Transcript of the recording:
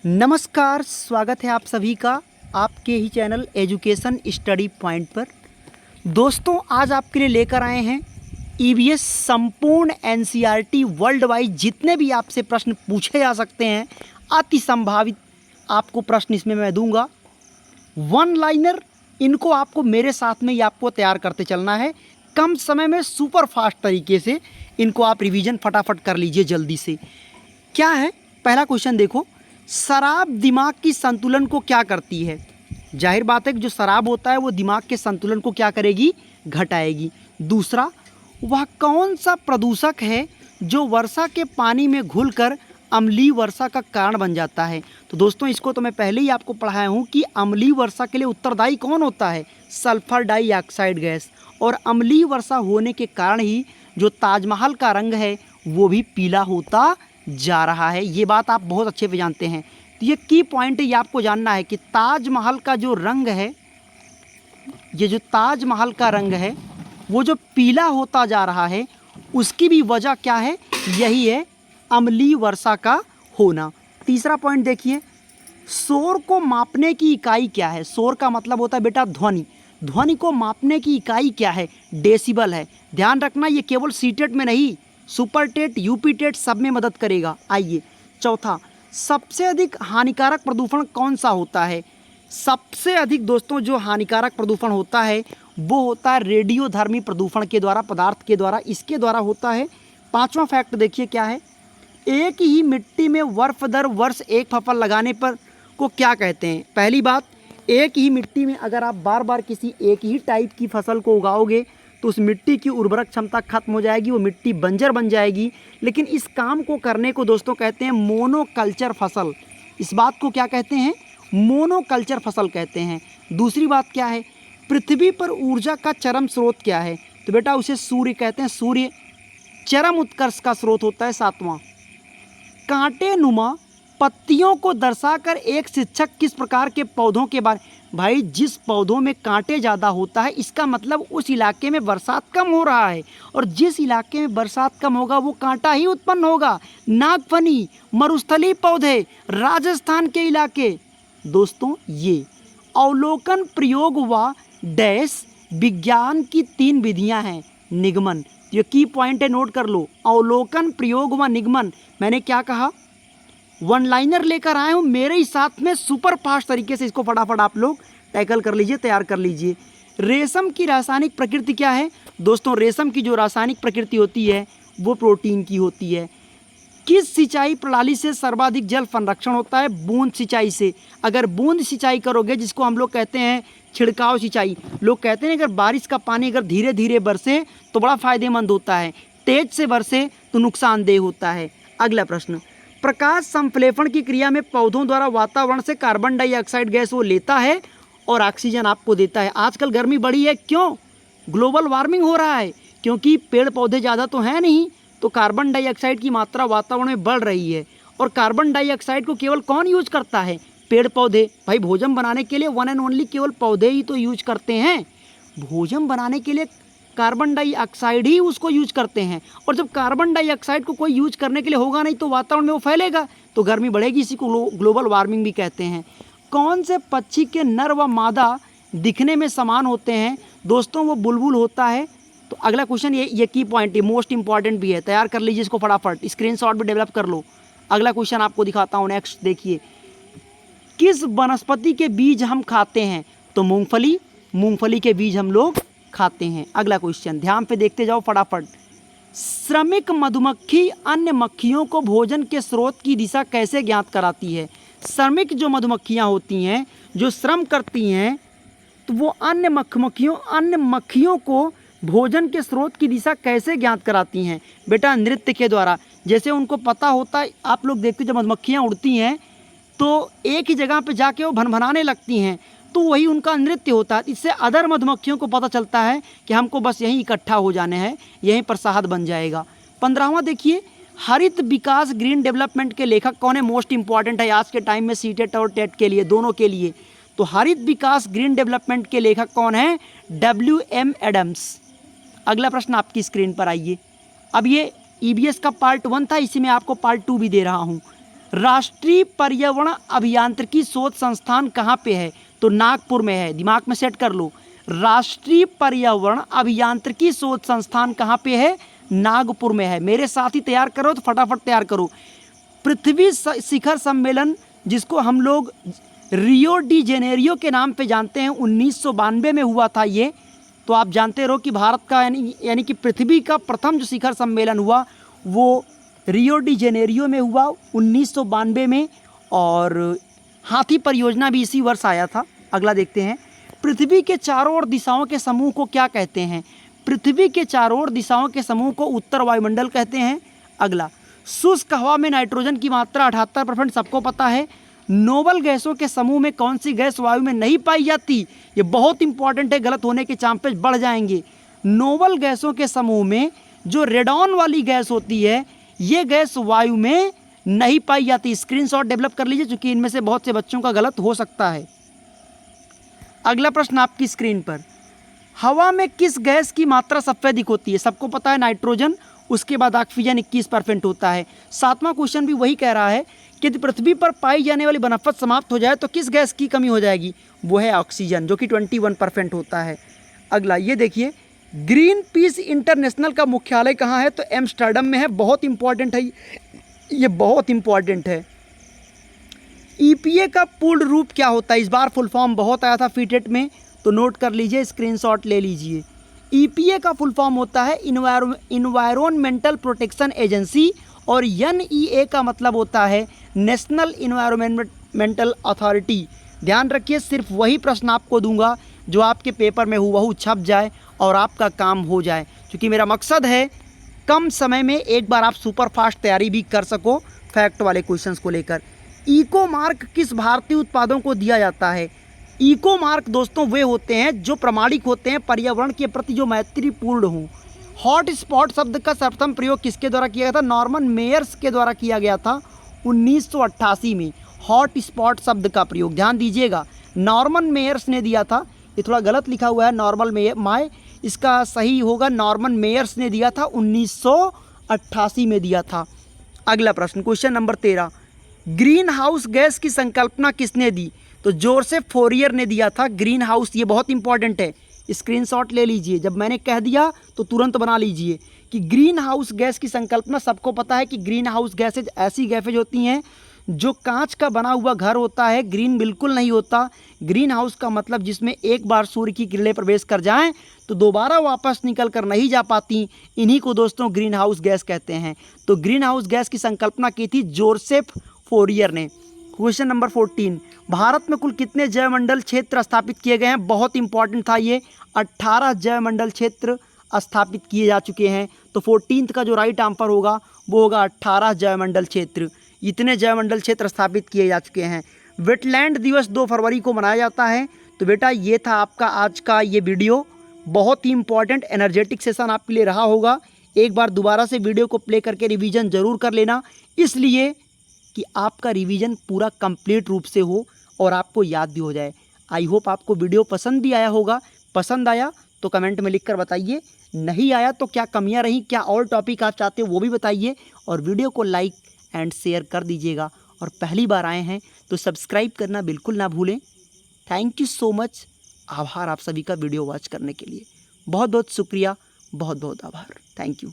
नमस्कार, स्वागत है आप सभी का आपके ही चैनल एजुकेशन स्टडी पॉइंट पर। दोस्तों, आज आपके लिए लेकर आए हैं ईवीएस संपूर्ण एनसीईआरटी वर्ल्ड वाइड जितने भी आपसे प्रश्न पूछे जा सकते हैं, अति संभावित आपको प्रश्न इसमें मैं दूंगा। वन लाइनर, इनको आपको मेरे साथ में ही आपको तैयार करते चलना है। कम समय में सुपर फास्ट तरीके से इनको आप रिवीजन फटाफट कर लीजिए जल्दी से। क्या है पहला क्वेश्चन, देखो। शराब दिमाग की संतुलन को क्या करती है? जाहिर बात है कि जो शराब होता है वो दिमाग के संतुलन को क्या करेगी? घटाएगी। दूसरा, वह कौन सा प्रदूषक है जो वर्षा के पानी में घुलकर अम्लीय वर्षा का कारण बन जाता है? तो दोस्तों, इसको तो मैं पहले ही आपको पढ़ाया हूँ कि अम्लीय वर्षा के लिए उत्तरदायी कौन होता है? Sulphur dioxide gas. और अम्लीय वर्षा होने के कारण ही जो ताजमहल का रंग है वो भी पीला होता जा रहा है। ये बात आप बहुत अच्छे से जानते हैं। तो ये की पॉइंट है, ये आपको जानना है कि ताजमहल का जो रंग है, ये जो ताजमहल का रंग है वो जो पीला होता जा रहा है, उसकी भी वजह क्या है? यही है अम्लीय वर्षा का होना। तीसरा पॉइंट देखिए, शोर को मापने की इकाई क्या है? शोर का मतलब होता है बेटा ध्वनि। ध्वनि को मापने की इकाई क्या है? डेसिबल है। ध्यान रखना, ये केवल सीटेट में नहीं, सुपर टेट, यूपी टेट सब में मदद करेगा। आइए चौथा, सबसे अधिक हानिकारक प्रदूषण कौन सा होता है? सबसे अधिक दोस्तों जो हानिकारक प्रदूषण होता है वो होता है रेडियोधर्मी प्रदूषण के द्वारा, पदार्थ के द्वारा, इसके द्वारा होता है। पांचवा फैक्ट देखिए क्या है, एक ही मिट्टी में वर्ष दर वर्ष एक फसल लगाने पर को क्या कहते हैं? पहली बात, एक ही मिट्टी में अगर आप बार बार किसी एक ही टाइप की फसल को उगाओगे तो उस मिट्टी की उर्वरक क्षमता खत्म हो जाएगी, वो मिट्टी बंजर बन जाएगी। लेकिन इस काम को करने को दोस्तों कहते हैं मोनोकल्चर फसल। इस बात को क्या कहते हैं? मोनोकल्चर फसल कहते हैं। दूसरी बात क्या है, पृथ्वी पर ऊर्जा का चरम स्रोत क्या है? तो बेटा उसे सूर्य कहते हैं। सूर्य चरम उत्कर्ष का स्रोत होता है। सातवां, कांटे नुमा पत्तियों को दर्शाकर एक शिक्षक किस प्रकार के पौधों के बारे? भाई, जिस पौधों में कांटे ज़्यादा होता है इसका मतलब उस इलाके में बरसात कम हो रहा है, और जिस इलाके में बरसात कम होगा वो कांटा ही उत्पन्न होगा। नागफनी, मरुस्थलीय पौधे, राजस्थान के इलाके। दोस्तों, ये अवलोकन, प्रयोग व डैश विज्ञान की 3 विधियां हैं। निगमन, ये की पॉइंट है, नोट कर लो। अवलोकन, प्रयोग व निगमन। मैंने क्या कहा? वन लाइनर लेकर आए हूँ मेरे ही साथ में, सुपर फास्ट तरीके से इसको फटाफट आप लोग टैकल कर लीजिए, तैयार कर लीजिए। रेशम की रासायनिक प्रकृति क्या है? दोस्तों, रेशम की जो रासायनिक प्रकृति होती है वो प्रोटीन की होती है। किस सिंचाई प्रणाली से सर्वाधिक जल संरक्षण होता है? बूंद सिंचाई से। अगर बूंद सिंचाई करोगे, जिसको हम लोग कहते हैं छिड़काव सिंचाई, लोग कहते हैं अगर बारिश का पानी अगर धीरे धीरे बरसे तो बड़ा फायदेमंद होता है, तेज से बरसे तो नुकसानदेह होता है। अगला प्रश्न, प्रकाश संश्लेषण की क्रिया में पौधों द्वारा वातावरण से कार्बन डाइऑक्साइड गैस वो लेता है और ऑक्सीजन आपको देता है। आजकल गर्मी बढ़ी है, क्यों? ग्लोबल वार्मिंग हो रहा है, क्योंकि पेड़ पौधे ज़्यादा तो हैं नहीं, तो कार्बन डाइऑक्साइड की मात्रा वातावरण में बढ़ रही है। और कार्बन डाइऑक्साइड को केवल कौन यूज करता है? पेड़ पौधे। भाई, भोजन बनाने के लिए वन एंड ओनली केवल पौधे ही तो यूज करते हैं। भोजन बनाने के लिए कार्बन डाइऑक्साइड ही उसको यूज करते हैं, और जब कार्बन डाइऑक्साइड को कोई यूज करने के लिए होगा नहीं तो वातावरण में वो फैलेगा, तो गर्मी बढ़ेगी। इसी को ग्लोबल वार्मिंग भी कहते हैं। कौन से पक्षी के नर व मादा दिखने में समान होते हैं? दोस्तों, वो बुलबुल होता है। तो अगला क्वेश्चन, ये की पॉइंट, ये मोस्ट इंपॉर्टेंट भी है, तैयार कर लीजिए इसको फटाफट, स्क्रीनशॉट भी डेवलप कर लो। अगला क्वेश्चन आपको दिखाता हूँ। नेक्स्ट देखिए, किस वनस्पति के बीज हम खाते हैं? तो मूंगफली। मूंगफली के बीज हम लोग खाते हैं। अगला क्वेश्चन ध्यान पे देखते जाओ फटाफट। श्रमिक मधुमक्खी अन्य मक्खियों को भोजन के स्रोत की दिशा कैसे ज्ञात कराती है? श्रमिक जो मधुमक्खियां होती हैं, जो श्रम करती हैं, तो वो अन्य मक्खियों को भोजन के स्रोत की दिशा कैसे ज्ञात कराती हैं? बेटा, नृत्य के द्वारा। जैसे उनको पता होता है, आप लोग देखते जब मधुमक्खियाँ उड़ती हैं तो एक ही जगह पे जाके वो भनभनाने लगती हैं, तो वही उनका नृत्य होता है। इससे अदर मधुमक्खियों को पता चलता है कि हमको बस यहीं इकट्ठा हो जाने हैं, यहीं पर शहद बन जाएगा। 15वां देखिए, हरित विकास ग्रीन डेवलपमेंट के लेखक कौन है? मोस्ट इंपॉर्टेंट है आज के टाइम में, सीटेट और टेट के लिए, दोनों के लिए। तो हरित विकास ग्रीन डेवलपमेंट के लेखक कौन है? WM Adams. अगला प्रश्न आपकी स्क्रीन पर आइए। अब ये ईवीएस का पार्ट 1 था, इसी में आपको पार्ट 2 भी दे रहा हूँ। राष्ट्रीय पर्यावरण अभियांत्रिकी शोध संस्थान कहाँ पे है? तो नागपुर में है, दिमाग में सेट कर लो। राष्ट्रीय पर्यावरण अभियांत्रिकी शोध संस्थान कहाँ पे है? नागपुर में है। मेरे साथ ही तैयार करो तो फटाफट तैयार करो। पृथ्वी शिखर सम्मेलन, जिसको हम लोग रियो डी जेनेरियो के नाम पे जानते हैं, 1992 में हुआ था ये। तो आप जानते रहो कि भारत का यानी कि पृथ्वी का प्रथम जो शिखर सम्मेलन हुआ वो रियो डी जेनेरियो में हुआ 1992 में, और हाथी परियोजना भी इसी वर्ष आया था। अगला देखते हैं, पृथ्वी के चारों ओर दिशाओं के समूह को क्या कहते हैं? पृथ्वी के चारों ओर दिशाओं के समूह को उत्तर वायुमंडल कहते हैं। अगला, शुष्क हवा में नाइट्रोजन की मात्रा 78%, सबको पता है। नोबल गैसों के समूह में कौन सी गैस वायु में नहीं पाई जाती? ये बहुत इंपॉर्टेंट है, गलत होने के चांसेस बढ़ जाएंगे। नोबल गैसों के समूह में जो रेडॉन वाली गैस होती है, ये गैस वायु में नहीं पाई जाती। स्क्रीनशॉट डेवलप कर लीजिए, क्योंकि इनमें से बहुत से बच्चों का गलत हो सकता है। अगला प्रश्न आपकी स्क्रीन पर, हवा में किस गैस की मात्रा सबसे अधिक होती है? सबको पता है नाइट्रोजन, उसके बाद ऑक्सीजन 21% होता है। 7वां क्वेश्चन भी वही कह रहा है कि यदि पृथ्वी पर पाई जाने वाली वनस्पत समाप्त हो जाए तो किस गैस की कमी हो जाएगी? वो है ऑक्सीजन, जो कि 21% होता है। अगला ये देखिए, ग्रीन पीस इंटरनेशनल का मुख्यालय कहाँ है? तो एम्स्टर्डम में है। बहुत इंपॉर्टेंट है ये, बहुत इंपॉर्टेंट है। EPA का पूर्ण रूप क्या होता है? इस बार फुल फॉर्म बहुत आया था फीटेट में, तो नोट कर लीजिए, स्क्रीनशॉट ले लीजिए। EPA का फुल फॉर्म होता है इन्वायरमेंटल प्रोटेक्शन एजेंसी, और NEA का मतलब होता है नेशनल इन्वायरमेंटल अथॉरिटी। ध्यान रखिए, सिर्फ वही प्रश्न आपको दूंगा जो आपके पेपर में हुबहू छप जाए और आपका काम हो जाए, क्योंकि मेरा मकसद है कम समय में एक बार आप सुपर फास्ट तैयारी भी कर सको फैक्ट वाले क्वेश्चंस को लेकर। इको मार्क किस भारतीय उत्पादों को दिया जाता है? इको मार्क दोस्तों वे होते हैं जो प्रमाणिक होते हैं, पर्यावरण के प्रति जो मैत्रीपूर्ण हों। हॉट स्पॉट शब्द का सर्वप्रथम प्रयोग किसके द्वारा किया गया था? नॉर्मन मेयर्स के द्वारा किया गया था 1988 में। हॉट स्पॉट शब्द का प्रयोग ध्यान दीजिएगा, नॉर्मन मेयर्स ने दिया था। ये थोड़ा गलत लिखा हुआ है, नॉर्मल माय, इसका सही होगा नॉर्मन मेयर्स ने दिया था, 1988 में दिया था। अगला प्रश्न, question number 13, green house gas की संकल्पना किसने दी? तो जोसेफ फोरियर ने दिया था ग्रीन हाउस। ये बहुत इंपॉर्टेंट है, स्क्रीनशॉट ले लीजिए। जब मैंने कह दिया तो तुरंत बना लीजिए कि ग्रीन हाउस गैस की संकल्पना, सबको पता है कि ग्रीन हाउस गैसेज ऐसी गैसेज होती हैं जो कांच का बना हुआ घर होता है, ग्रीन बिल्कुल नहीं होता। ग्रीन हाउस का मतलब जिसमें एक बार सूर्य की किरणें प्रवेश कर जाएं तो दोबारा वापस निकल कर नहीं जा पाती, इन्हीं को दोस्तों ग्रीन हाउस गैस कहते हैं। तो ग्रीन हाउस गैस की संकल्पना की थी जोसेफ फोरियर ने। क्वेश्चन नंबर 14, भारत में कुल कितने जैवमंडल क्षेत्र स्थापित किए गए हैं? बहुत इंपॉर्टेंट था ये, 18 जैवमंडल क्षेत्र स्थापित किए जा चुके हैं। तो 14th का जो राइट आंसर होगा वो होगा 18 जैवमंडल क्षेत्र। इतने जैवमंडल क्षेत्र स्थापित किए जा चुके हैं। वेटलैंड दिवस 2 फरवरी को मनाया जाता है। तो बेटा ये था आपका आज का ये वीडियो, बहुत ही इंपॉर्टेंट एनर्जेटिक सेशन आपके लिए रहा होगा। एक बार दोबारा से वीडियो को प्ले करके रिवीजन ज़रूर कर लेना, इसलिए कि आपका रिवीजन पूरा कंप्लीट रूप से हो और आपको याद भी हो जाए। आई होप आपको वीडियो पसंद भी आया होगा। पसंद आया तो कमेंट में लिखकर बताइए, नहीं आया तो क्या कमियां रहीं, क्या और टॉपिक आप चाहते हो वो भी बताइए, और वीडियो को लाइक एंड शेयर कर दीजिएगा। और पहली बार आए हैं तो सब्सक्राइब करना बिल्कुल ना भूलें। थैंक यू सो मच, आभार आप सभी का वीडियो वॉच करने के लिए। बहुत बहुत शुक्रिया, बहुत बहुत आभार, थैंक यू।